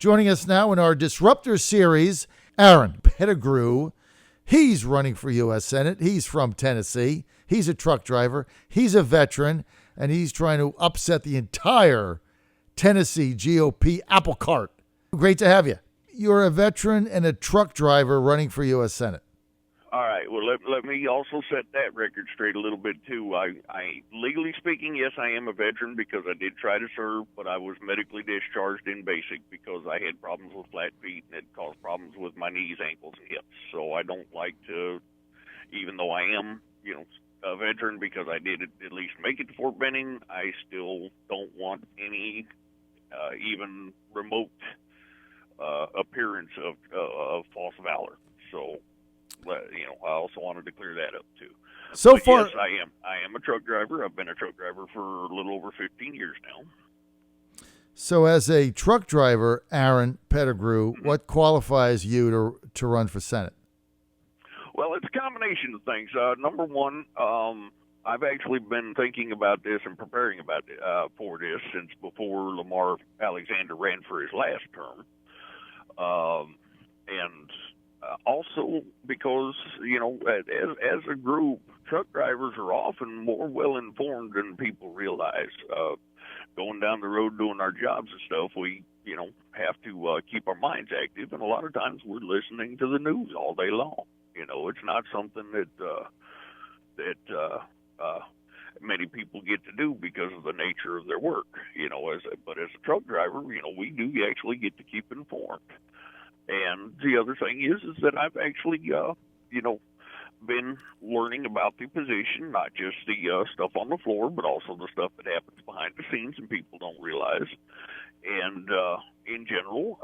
Joining us now in our Disruptor series, Aaron Pettigrew. He's running for U.S. Senate. He's from Tennessee. He's a truck driver. He's a veteran, and he's trying to upset the entire Tennessee GOP apple cart. Great to have you. You're a veteran and a truck driver running for U.S. Senate. All right. Well, let me also set that record straight a little bit, too. I legally speaking, yes, I am a veteran because I did try to serve, but I was medically discharged in basic because I had problems with flat feet, and it caused problems with my knees, ankles, and hips. So I don't like to, even though I am, a veteran because I did at least make it to Fort Benning, I still don't want any even remote appearance of false valor. So, I also wanted to clear that up too. But far, yes, I am a truck driver. I've been a truck driver for a little over 15 years now. So, as a truck driver, Aaron Pettigrew, what qualifies you to run for Senate? Well, it's a combination of things. Number one, I've actually been thinking about this and preparing for this since before Lamar Alexander ran for his last term. And also because, as a group, truck drivers are often more well-informed than people realize. Going down the road doing our jobs and stuff, we, have to keep our minds active. And a lot of times we're listening to the news all day long. It's not something that many people get to do because of the nature of their work. But as a truck driver, we do actually get to keep informed. And the other thing is that I've actually, been learning about the position, not just the stuff on the floor, but also the stuff that happens behind the scenes and people don't realize. And in general,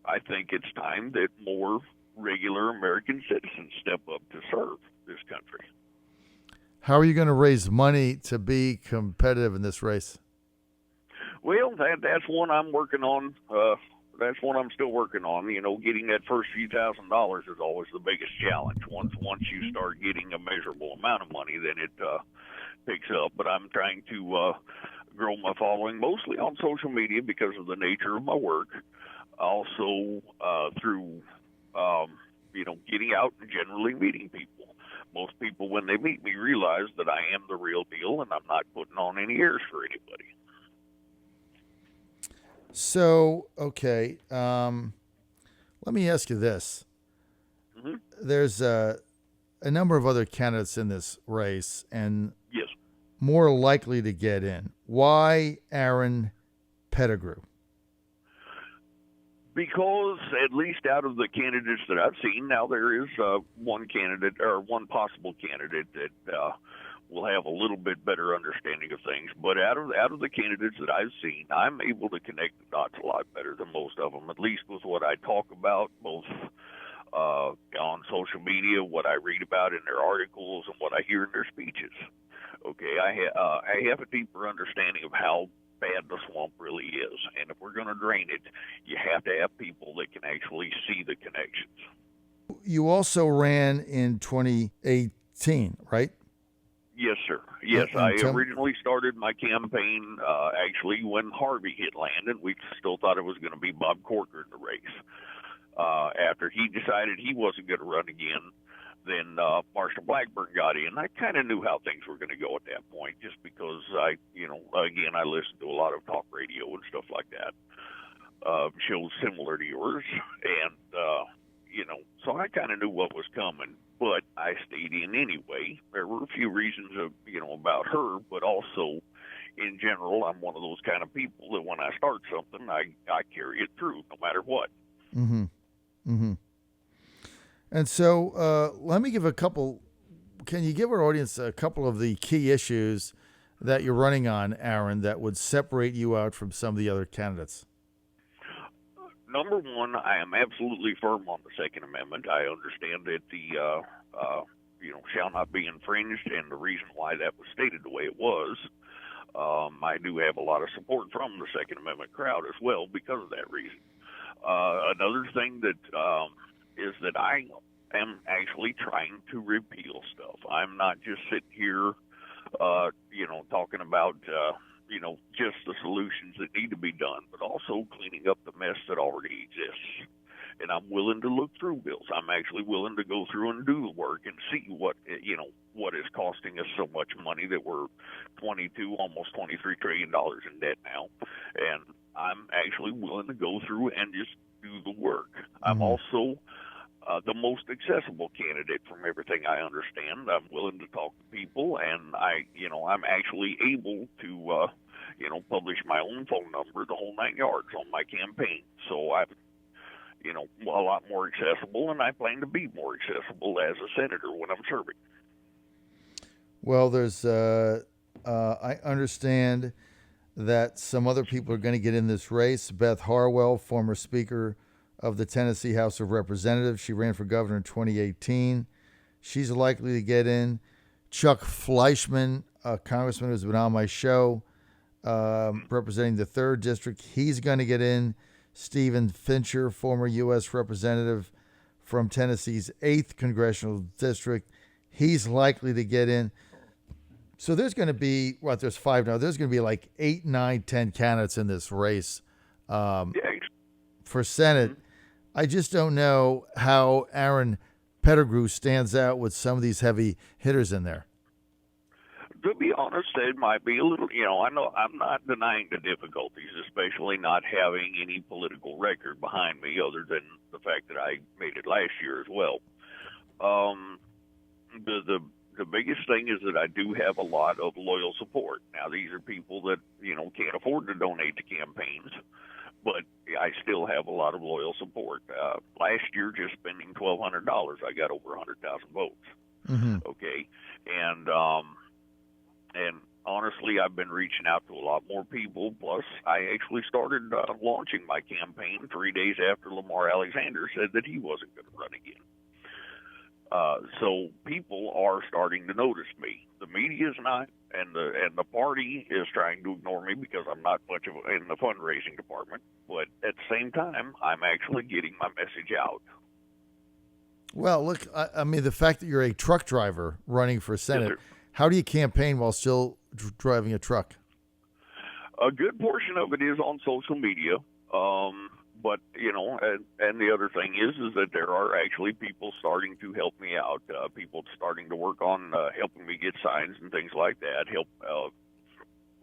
I think it's time that more regular American citizens step up to serve this country. How are you going to raise money to be competitive in this race? Well, that's one I'm working on. That's one I'm still working on. Getting that first few $1,000s is always the biggest challenge. Once you start getting a measurable amount of money, then it picks up. But I'm trying to grow my following mostly on social media because of the nature of my work. Also through getting out and generally meeting people. Most people, when they meet me, realize that I am the real deal and I'm not putting on any airs for anybody. So, okay, let me ask you this. Mm-hmm. There's a number of other candidates in this race and yes, more likely to get in. Why Aaron Pettigrew? Because at least out of the candidates that I've seen, now there is one candidate or one possible candidate that will have a little bit better understanding of things. But out of the candidates that I've seen, I'm able to connect the dots a lot better than most of them, at least with what I talk about, both on social media, what I read about in their articles, and what I hear in their speeches. Okay, I have a deeper understanding of how bad the swamp really is. And if we're going to drain it, you have to have people that can actually see the connections. You also ran in 2018, right? Yes, sir. Yes, I originally started my campaign actually when Harvey hit land, and we still thought it was going to be Bob Corker in the race. After he decided he wasn't going to run again, then Marshall Blackburn got in. I kind of knew how things were going to go at that point, just because I listened to a lot of talk radio and stuff like that, shows similar to yours, and so I kind of knew what was coming. But I stayed in anyway. There were a few reasons about her, but also in general, I'm one of those kind of people that when I start something, I carry it through no matter what. Mm-hmm. Mm-hmm. And so let me give can you give our audience a couple of the key issues that you're running on, Aaron, that would separate you out from some of the other candidates? Number one, I am absolutely firm on the Second Amendment. I understand that the shall not be infringed, and the reason why that was stated the way it was. I do have a lot of support from the Second Amendment crowd as well because of that reason. Another thing that is that I am actually trying to repeal stuff. I'm not just sitting here, talking about, just the solutions that need to be done, but also cleaning up the mess that already exists. And I'm willing to look through bills. I'm actually willing to go through and do the work and see what is costing us so much money that we're almost $23 trillion in debt now. And I'm actually willing to go through and just do the work. Mm-hmm. I'm also the most accessible candidate from everything I understand. I'm willing to talk to people, and I'm actually able to, publish my own phone number, the whole 9 yards on my campaign. So I'm, a lot more accessible, and I plan to be more accessible as a senator when I'm serving. Well, there's, I understand that some other people are going to get in this race. Beth Harwell, former Speaker of the Tennessee House of Representatives. She ran for governor in 2018. She's likely to get in. Chuck Fleischman, a congressman who's been on my show, representing the 3rd District. He's going to get in. Stephen Fincher, former U.S. representative from Tennessee's 8th Congressional District. He's likely to get in. So there's going to be, there's 5 now. There's going to be like 8, 9, 10 candidates in this race for Senate. Mm-hmm. I just don't know how Aaron Pettigrew stands out with some of these heavy hitters in there. To be honest, it might be a little, I know I'm not denying the difficulties, especially not having any political record behind me other than the fact that I made it last year as well. The biggest thing is that I do have a lot of loyal support. Now, these are people that, can't afford to donate to campaigns, but I still have a lot of loyal support. Last year, just spending $1,200, I got over 100,000 votes. Mm-hmm. Okay. And honestly, I've been reaching out to a lot more people. Plus, I actually started launching my campaign 3 days after Lamar Alexander said that he wasn't going to run again. So people are starting to notice me. The media is not, and the party is trying to ignore me because I'm not much of in the fundraising department. But at the same time, I'm actually getting my message out. Well, look, I mean, the fact that you're a truck driver running for Senate, yes, how do you campaign while still driving a truck? A good portion of it is on social media. But, and the other thing is that there are actually people starting to help me out, people starting to work on helping me get signs and things like that,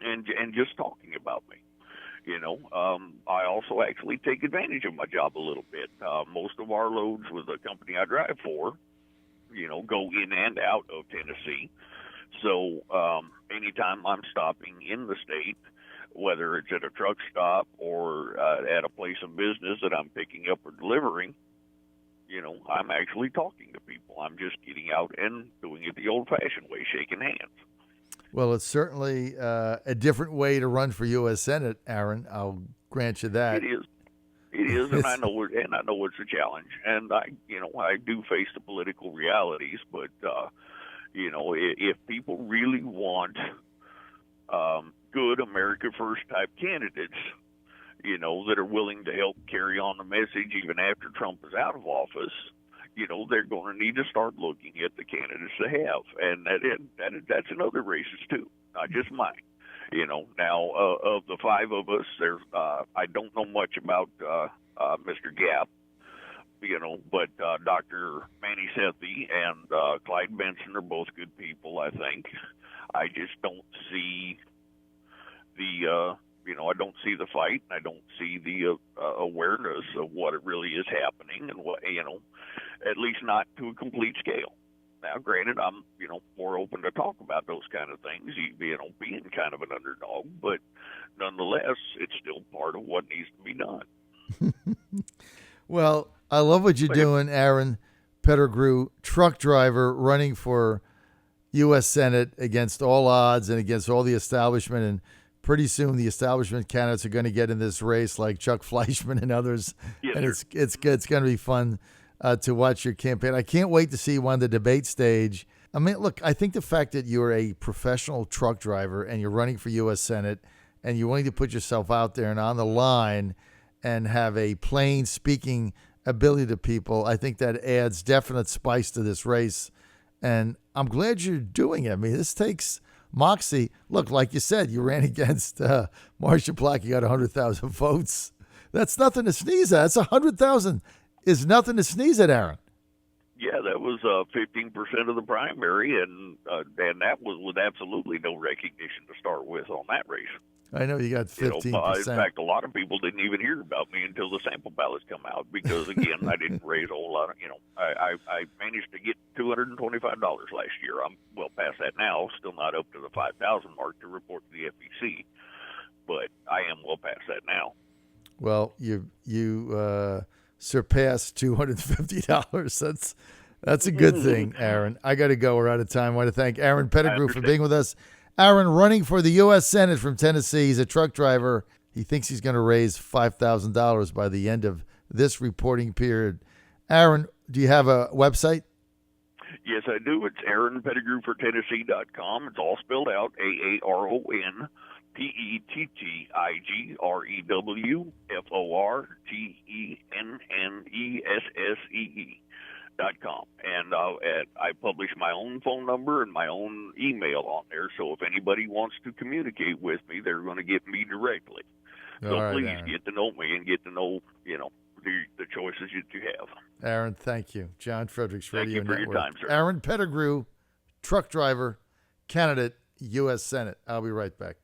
and just talking about me. I also actually take advantage of my job a little bit. Most of our loads with the company I drive for, go in and out of Tennessee. So anytime I'm stopping in the state, whether it's at a truck stop or at a place of business that I'm picking up or delivering, I'm actually talking to people. I'm just getting out and doing it the old-fashioned way, shaking hands. Well, it's certainly a different way to run for U.S. Senate, Aaron. I'll grant you that. It is, and I know it's a challenge, and I do face the political realities. But if people really want good America First type candidates, that are willing to help carry on the message even after Trump is out of office, they're going to need to start looking at the candidates they have. And that's in other races too, not just mine. Now of the 5 of us, there's I don't know much about Mr. Gap, but Dr. Manny Sethi and Clyde Benson are both good people, I think. I just don't see I don't see the fight. I don't see the awareness of what it really is happening, and what at least not to a complete scale. Now, granted, I'm more open to talk about those kind of things, being kind of an underdog, but nonetheless, it's still part of what needs to be done. Well, I love what you're doing, Aaron Pettigrew, truck driver running for U.S. Senate against all odds and against all the establishment, and pretty soon the establishment candidates are going to get in this race, like Chuck Fleischman and others. Yes, and it's going to be fun to watch your campaign. I can't wait to see you on the debate stage. I mean, look, I think the fact that you're a professional truck driver and you're running for U.S. Senate and you're willing to put yourself out there and on the line and have a plain speaking ability to people, I think that adds definite spice to this race. And I'm glad you're doing it. I mean, this takes moxie. Look, like you said, you ran against Marsha Black. You got 100,000 votes. That's nothing to sneeze at. That's 100,000 is nothing to sneeze at, Aaron. Yeah, that was 15% of the primary, and that was with absolutely no recognition to start with on that race. I know you got 15%. In fact, a lot of people didn't even hear about me until the sample ballots come out because, again, I didn't raise a whole lot. I managed to get $225 last year. I'm well past that now, still not up to the 5,000 mark to report to the FEC, but I am well past that now. Well, you surpassed $250. That's a good thing, Aaron. I got to go. We're out of time. I want to thank Aaron Pettigrew for being with us. Aaron, running for the U.S. Senate from Tennessee. He's a truck driver. He thinks he's going to raise $5,000 by the end of this reporting period. Aaron, do you have a website? Yes, I do. It's AaronPettigrewForTennessee.com. It's all spelled out, AaronPettigrew.com. And I publish my own phone number and my own email on there, so if anybody wants to communicate with me, they're going to get me directly. So right, please Aaron, get to know me and get to know, the choices that you have. Aaron, thank you. John Fredericks Radio Network. Thank you for your time, sir. Aaron Pettigrew, truck driver, candidate, U.S. Senate. I'll be right back.